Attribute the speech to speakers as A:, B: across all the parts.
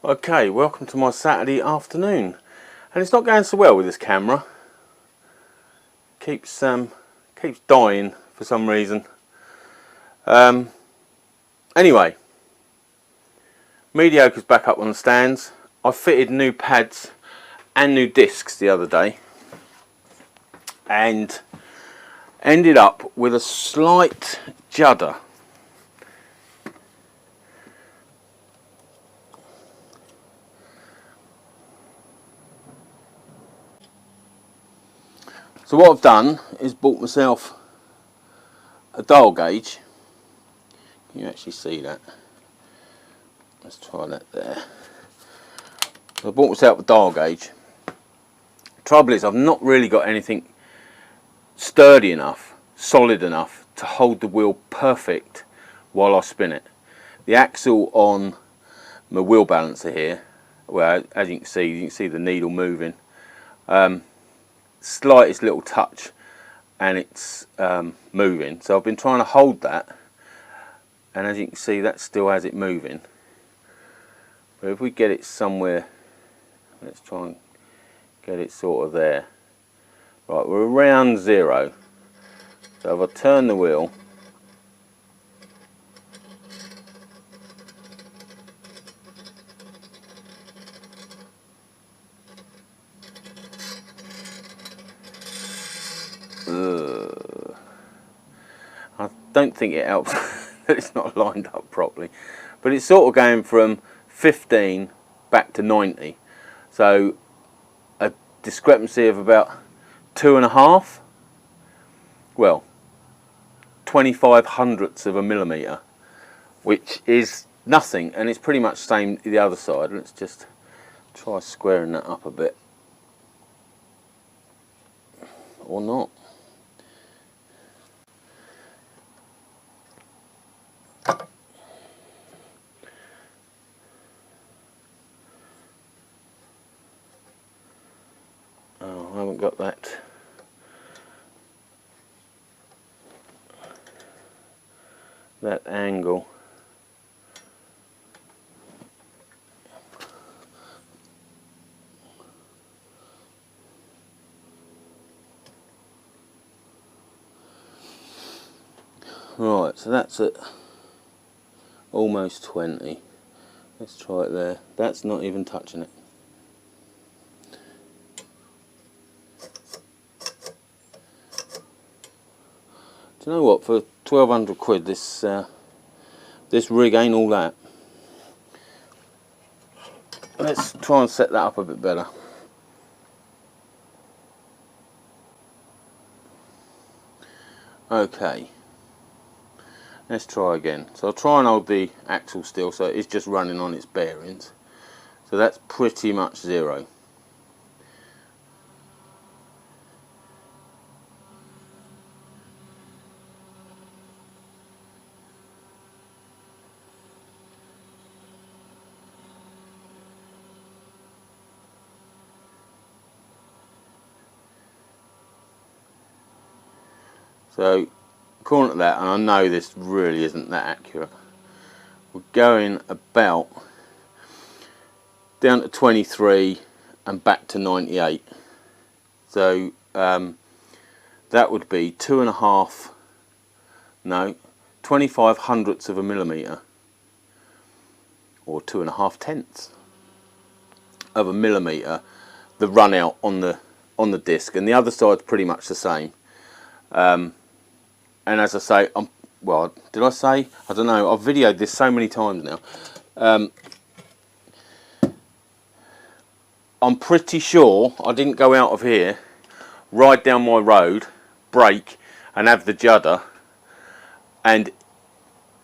A: Okay, welcome to my Saturday afternoon, and it's not going so well with this camera. Keeps dying for some reason. Anyway, Mediocre's back up on the stands. I fitted new pads and new discs the other day, and ended up with a slight judder. So what I've done is bought myself a dial gauge. Can you actually see that? Let's try that there. So I bought myself a dial gauge. Trouble is, I've not really got anything sturdy enough, solid enough to hold the wheel perfect while I spin it. The axle on my wheel balancer here, well, as you can see the needle moving. Slightest little touch and it's moving, so I've been trying to hold that, and as you can see that still has it moving. But if we get it somewhere, let's try and get it sort of there. Right, we're around 0, so if I turn the wheel, I don't think it helps that it's not lined up properly, but it's sort of going from 15 back to 90, so a discrepancy of about 2.5, well, 25 hundredths of a millimetre, which is nothing, and it's pretty much the same the other side. Let's just try squaring that up a bit, or not. Oh, I haven't got that angle. Right, so that's at almost 20. Let's try it there. That's not even touching it. Do you know what? For 1,200 quid, this rig ain't all that. Let's try and set that up a bit better. Okay. Let's try again. So I'll try and hold the axle still, so it's just running on its bearings. So that's pretty much 0. So according to that, and I know this really isn't that accurate, we're going about down to 23 and back to 98. So that would be 25 hundredths of a millimetre, or 2.5 tenths of a millimetre, the run out on the disc, and the other side's pretty much the same. And as I say, well, did I say? I don't know. I've videoed this so many times now. I'm pretty sure I didn't go out of here, ride down my road, brake, and have the judder. And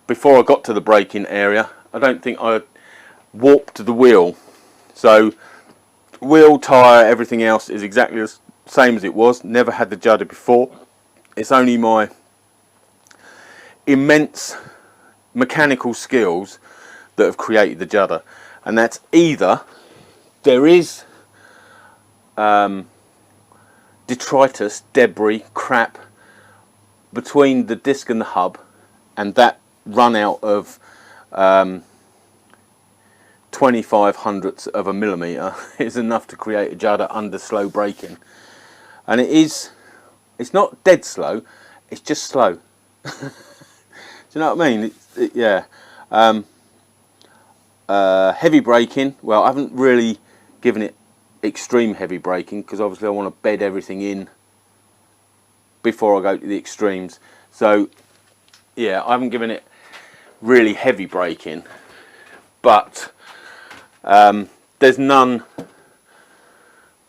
A: before I got to the braking area, I don't think I warped the wheel. So wheel, tyre, everything else is exactly the same as it was. Never had the judder before. It's only my immense mechanical skills that have created the judder, and that's either there is detritus, debris, crap between the disc and the hub, and that run out of 25 hundredths of a millimetre is enough to create a judder under slow braking. And it's not dead slow, it's just slow. Do you know what I mean? Yeah. Heavy braking, well, I haven't really given it extreme heavy braking because obviously I want to bed everything in before I go to the extremes. So yeah, I haven't given it really heavy braking, but there's none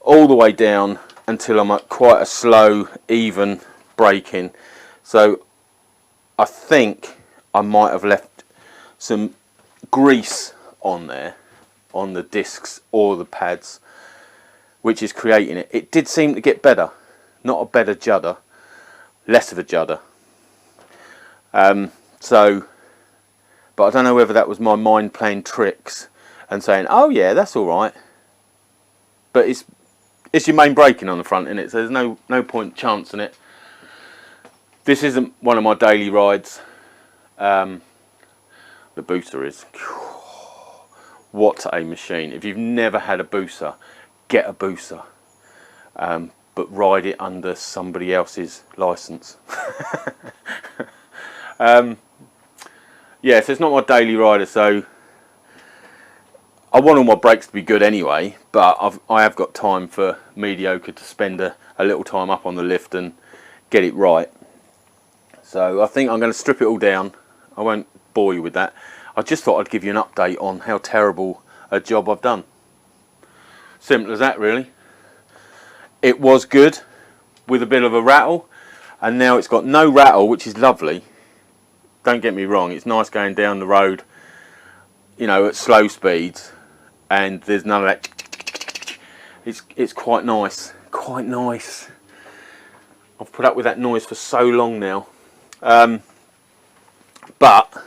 A: all the way down until I'm at quite a slow, even braking. So I think I might have left some grease on there, on the discs or the pads, which is creating it. It did seem to get better, not a better judder, less of a judder. So, but I don't know whether that was my mind playing tricks and saying, oh yeah, that's all right. But it's your main braking on the front, innit? So there's no point chancing it. This isn't one of my daily rides. The booster is. What a machine. If you've never had a booster, get a booster. But ride it under somebody else's license. Yeah, so it's not my daily rider, so I want all my brakes to be good anyway, but I have got time for mediocre to spend a little time up on the lift and get it right. So I think I'm going to strip it all down. I won't bore you with that. I just thought I'd give you an update on how terrible a job I've done. Simple as that, really. It was good with a bit of a rattle, and now it's got no rattle, which is lovely. Don't get me wrong, it's nice going down the road, you know, at slow speeds, and there's none of that. It's quite nice, quite nice. I've put up with that noise for so long now. But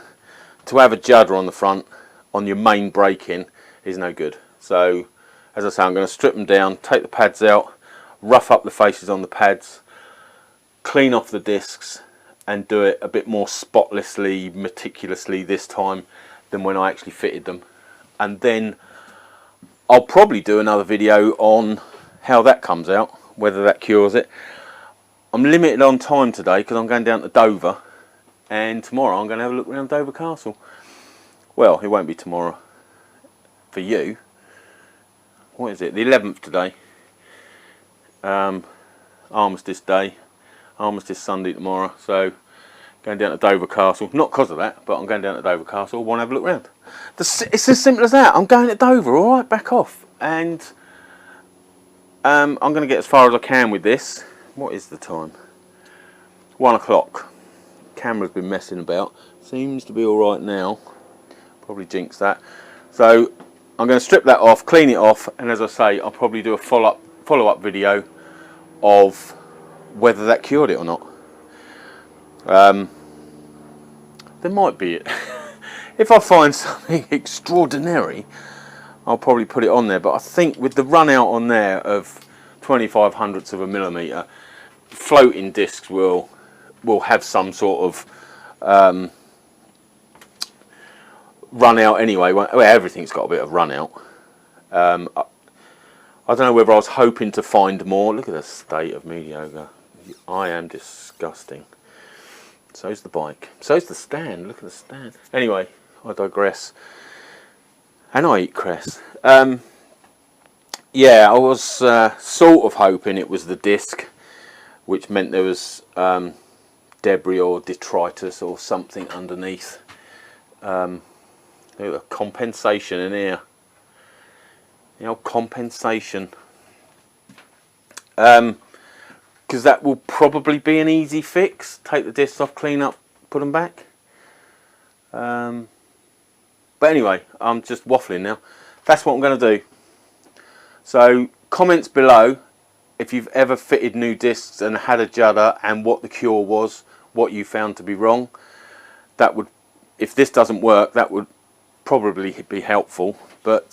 A: to have a judder on the front on your main braking is no good. So as I say, I'm going to strip them down, take the pads out, rough up the faces on the pads, clean off the discs, and do it a bit more spotlessly, meticulously this time than when I actually fitted them. And then I'll probably do another video on how that comes out, whether that cures it. I'm limited on time today because I'm going down to Dover, and tomorrow I'm going to have a look around Dover Castle. Well, it won't be tomorrow for you. What is it? The 11th today. Armistice Day. Armistice Sunday tomorrow. So going down to Dover Castle. Not because of that, but I'm going down to Dover Castle. I want to have a look around. It's as simple as that. I'm going to Dover. All right, back off. And I'm going to get as far as I can with this. What is the time? 1 o'clock. Camera's been messing about. Seems to be all right now. Probably jinxed that. So I'm going to strip that off, clean it off, and as I say, I'll probably do a follow-up video of whether that cured it or not. There might be it. If I find something extraordinary, I'll probably put it on there. But I think with the run out on there of 25 hundredths of a millimetre, floating discs will have some sort of run out anyway. Well, everything's got a bit of run out. I don't know whether I was hoping to find more. Look at the state of mediocre. I am disgusting. So's the bike. So's the stand. Look at the stand. Anyway, I digress. And I eat cress. Yeah, I was sort of hoping it was the disc, which meant there was debris or detritus or something underneath. Look at the compensation in here. You know, compensation. Because that will probably be an easy fix. Take the discs off, clean up, put them back. But anyway, I'm just waffling now. That's what I'm going to do. So comments below if you've ever fitted new discs and had a judder and what the cure was, what you found to be wrong. That would, if this doesn't work, that would probably be helpful. But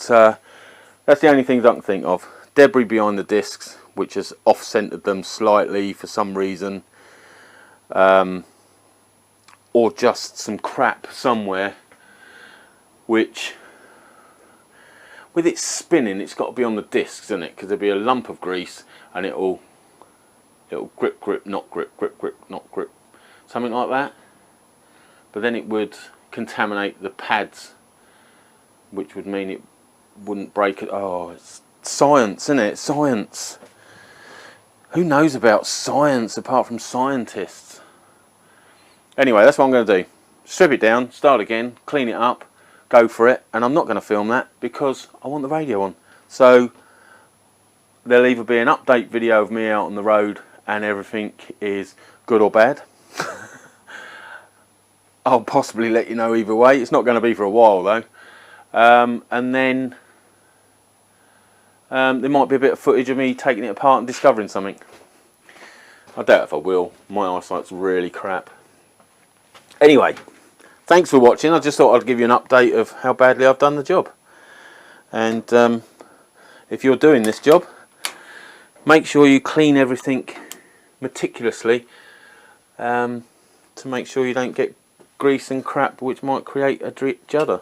A: that's the only things I can think of. Debris behind the discs, which has off-centered them slightly for some reason, or just some crap somewhere, which with it spinning, it's got to be on the discs, isn't it? Because there'll be a lump of grease and it'll grip, grip, not grip, grip, grip, not grip, something like that. But then it would contaminate the pads, which would mean it wouldn't break it. Oh, it's science, isn't it? Science. Who knows about science apart from scientists? Anyway, that's what I'm going to do. Strip it down, start again, clean it up, go for it. And I'm not going to film that because I want the radio on. So there'll either be an update video of me out on the road and everything is good or bad. I'll possibly let you know either way. It's not going to be for a while though. And then there might be a bit of footage of me taking it apart and discovering something. I doubt if I will. My eyesight's really crap. Anyway, thanks for watching. I just thought I'd give you an update of how badly I've done the job. And if you're doing this job, make sure you clean everything meticulously to make sure you don't get grease and crap which might create a judder.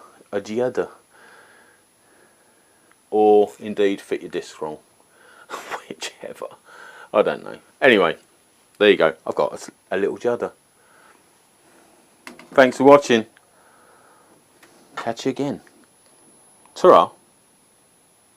A: Or indeed fit your disc wrong. Whichever. I don't know. Anyway, there you go. I've got a little judder. Thanks for watching. Catch you again. Ta-ra.